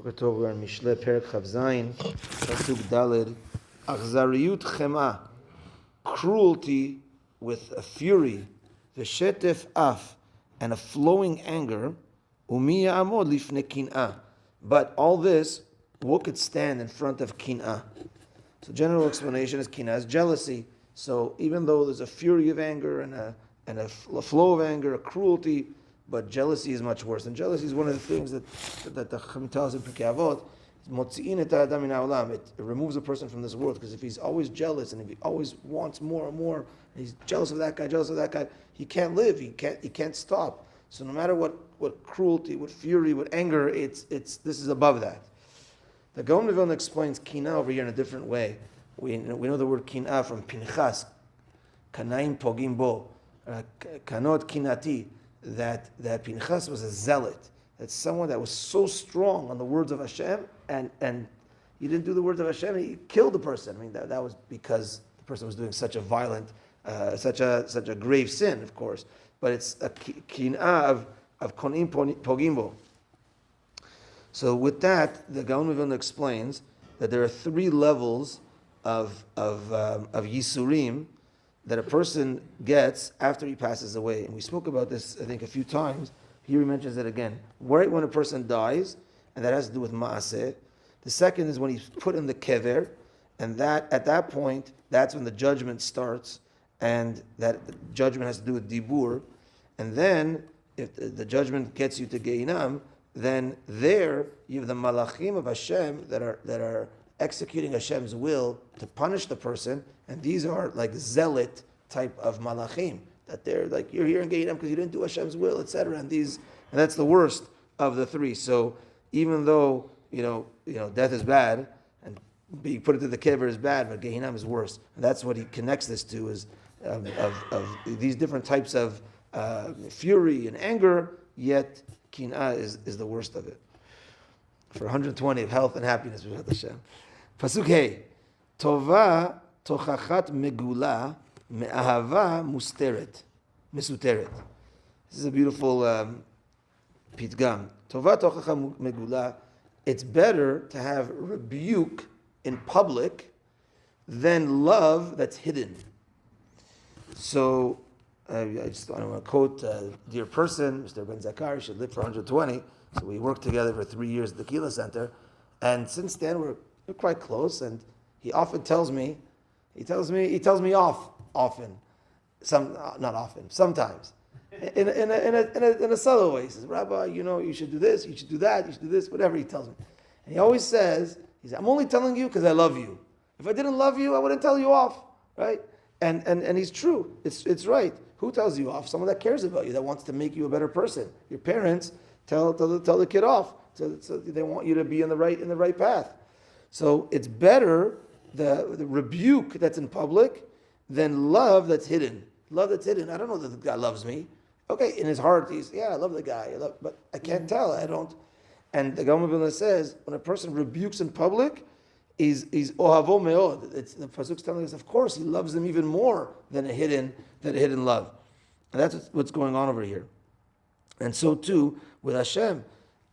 Boker Tov, we're in Mishlei, Perek Chavzayin, Pasuk Daled. Achzariyut chema, cruelty with a fury, v'shetef af, and a flowing anger, umiya amod lifnei kin'ah. But all this, what could stand in front of kin'ah? So general explanation is kin'ah is jealousy. So even though there's a fury of anger and a flow of anger, a cruelty, but jealousy is much worse. And jealousy is one of the things that the Chacham tells in Pirkei Avot. It removes a person from this world, because if he's always jealous and if he always wants more and more, and he's jealous of that guy, he can't live. He can't stop. So no matter what cruelty, what fury, what anger, this is above that. The Gaon of Vilna explains kinah over here in a different way. We know the word kinah from Pinchas, kanaim pogim bo, kanot kinati. That Pinchas was a zealot. That's someone that was so strong on the words of Hashem, and he didn't do the words of Hashem, he killed the person. I mean, that was because the person was doing such a violent, such a grave sin, of course. But it's a kin'ah of konim pogimbo. So with that, the Gaon of Vilna explains that there are three levels of yisurim that a person gets after he passes away. And we spoke about this, I think, a few times. Here he mentions it again. Right when a person dies, and that has to do with ma'aseh. The second is when he's put in the kever, and that at that point, that's when the judgment starts, and that the judgment has to do with dibur. And then, if the judgment gets you to Geinam, then there you have the malachim of Hashem that are executing Hashem's will to punish the person, and these are like zealot type of malachim, that they're like, you're here in Geinam because you didn't do Hashem's will, etc. And that's the worst of the three. So even though death is bad and being put into the kever is bad, but Geinam is worse. And that's what he connects this to, is of these different types of fury and anger. Yet kin'ah is the worst of it. For 120 of health and happiness with Hashem. Pasuk Hey, Tova tochachat megula me'ahava misuteret. This is a beautiful pitgam. Tova tochachat megula. It's better to have rebuke in public than love that's hidden. So I want to quote a dear person, Mr. Ben Zakar. He should live for 120. So we worked together for 3 years at the Kila Center, and since then we're quite close. And he often tells me off often, not often, sometimes, in a subtle way. He says, Rabbi, you should do this, you should do that, you should do this, whatever he tells me. And he always says, I'm only telling you because I love you. If I didn't love you, I wouldn't tell you off, right? And he's true. It's right. Who tells you off? Someone that cares about you, that wants to make you a better person. Your parents tell the kid off. So they want you to be in the right path. So it's better the rebuke that's in public than love that's hidden. Love that's hidden. I don't know that the guy loves me. Okay, in his heart, I love the guy, but I can't tell. I don't. And the Gaon of Vilna says, when a person rebukes in public, is ohavo meod. The Pasuk's telling us, of course, he loves them even more than a hidden love. And that's what's going on over here. And so too with Hashem,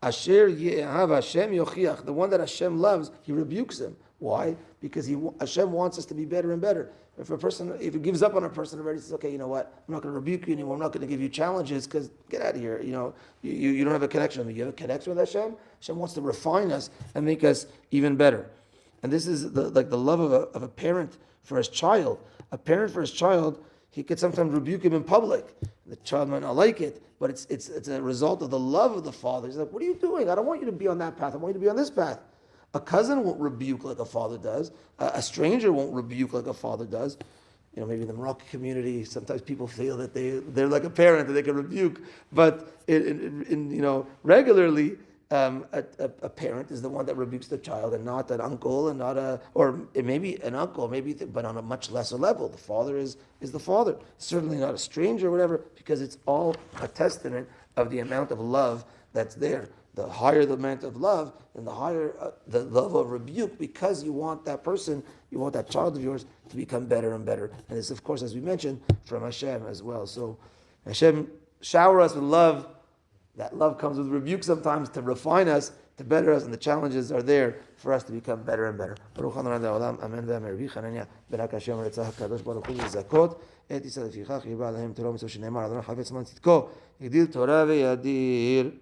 Asher ye'ahav Hashem yochiach, the one that Hashem loves, he rebukes him. Why? Because Hashem wants us to be better and better. If he gives up on a person already, he says, okay, you know what? I'm not going to rebuke you anymore. I'm not going to give you challenges because get out of here. You don't have a connection with me. You have a connection with Hashem. Hashem wants to refine us and make us even better. And this is the love of a parent for his child. A parent for his child, he could sometimes rebuke him in public. The child might not like it, but it's a result of the love of the father. He's like, what are you doing? I don't want you to be on that path. I want you to be on this path. A cousin won't rebuke like a father does. A stranger won't rebuke like a father does. Maybe in the Moroccan community, sometimes people feel that they're like a parent that they can rebuke. But regularly, a parent is the one that rebukes the child, and not an uncle, and or it may be an uncle, but on a much lesser level. The father is the father. Certainly not a stranger or whatever, because it's all a testament of the amount of love that's there. The higher the amount of love, and the higher the level of rebuke, because you want that person, you want that child of yours to become better and better. And this, of course, as we mentioned, from Hashem as well. So Hashem shower us with love. That love comes with rebuke sometimes to refine us, to better us, and the challenges are there for us to become better and better. Baruch Adonai Le'olam, Amen ve'Amen. Rabbi Chananya ben Hakashim Retzah HaKadosh Baruch Hu Zakot et Yisrael Lefichach Yibah Lehem Torah Mitzvah Shneimar Adonai Chavetz Man Tzidko Yigdil Torah ve'Yadir.